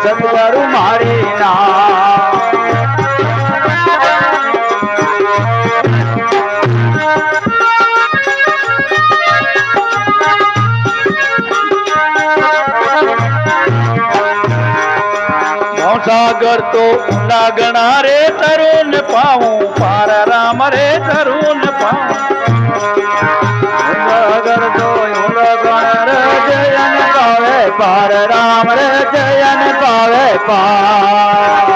સદગુરુ મારી ના સાગર તો ઊંડા ગણા રે તરુણ પાવું પાર રામ રે તરુણ પાવું સાગર તો ઊંડા ગણા રે જયન પાવે પાર રામ રે જયન પાવે પાર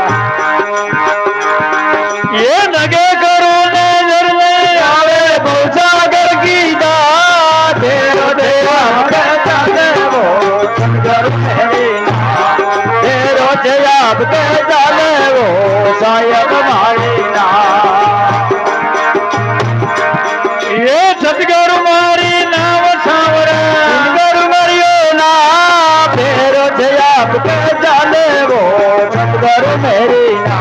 એ નગે કરું ને જરને આવે બહુ સાગર ગીતા તેરો દેવા ચાલે વો સદગુરુ મેરી आप के जाने वो सायब मारी ना ये सदगुरु मारी नाम सावरे सदगुरु मारियो ना फेरो जे आप के जाने वो सदगुरु मेरी ना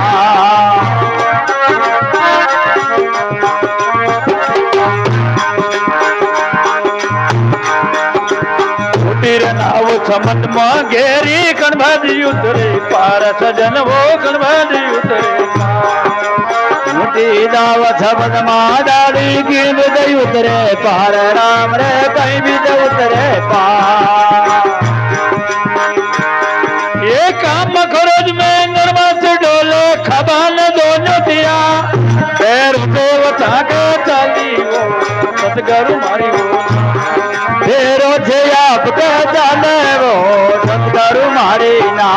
नाव समन में घेरी कणभादी उतरे पार सजन वो कणभादी उतरे मोटी दाव समन में डाली की दई उतरे पार राम रे कहीं भी दे उतरे पार ये काम खरोज में नरमत डोले खबान दोनों दिया पैर देवता के चाली वो सदगुरु मारी वो फेरो जे आपके जाने वो सदगुरु मारी ना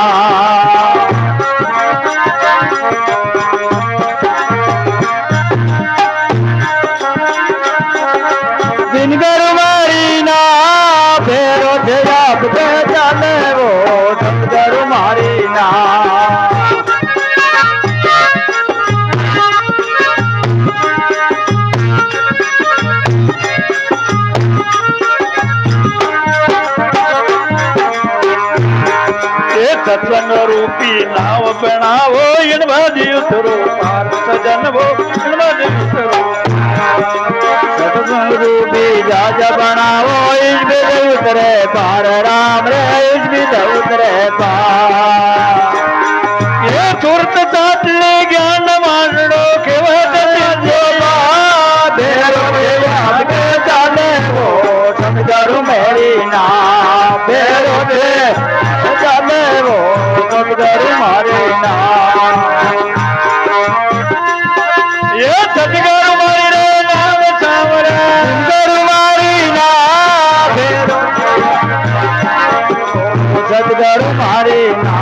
दिनगर मारी ना फेरो जे आपके जाने वो सदगुरु मारी ना सत्संग रूपी नाव बनावो इन भाजी उतरो पार सजन वो इन भाजी उतरो सत्संग रूपी जाज बनावो इस भी उतरे पार राम रे इस भी उतरे पार ये सुरत सातले ज्ञान मानड़ो के आपके जाने वो सदगुरु मेरी ना फेरो दे जाने वो सदगुरु मारे ना ये सदगुरु मारे नाम सावरे सदगुरु मारी ना फेरो सदगुरु मारे ना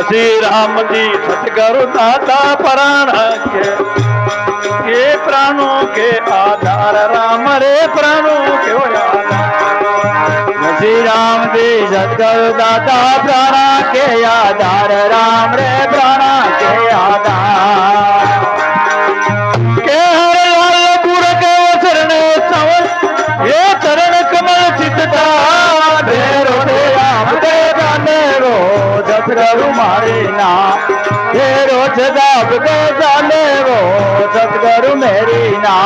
श्री राम जी सतगुरु दाता प्राण के ये प्राणों के आधार राम रे प्राणों के आधार श्री राम जी सतगुरु दाता प्राण के आधार राम रे प्राण के आधार के हर लाल पुर के चरण सवन ये चरण कमल चितता भेरो दे आपके जाने रो सदगुरु मारी ना फेरो जदाब के जाने वो सदगुरु मेरी ना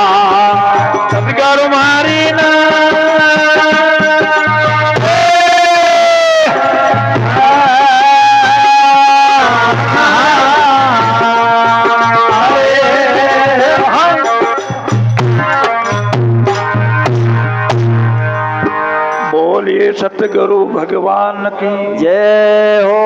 सदगुरु मारी ना बोलिए सतगुरु भगवान की जय हो।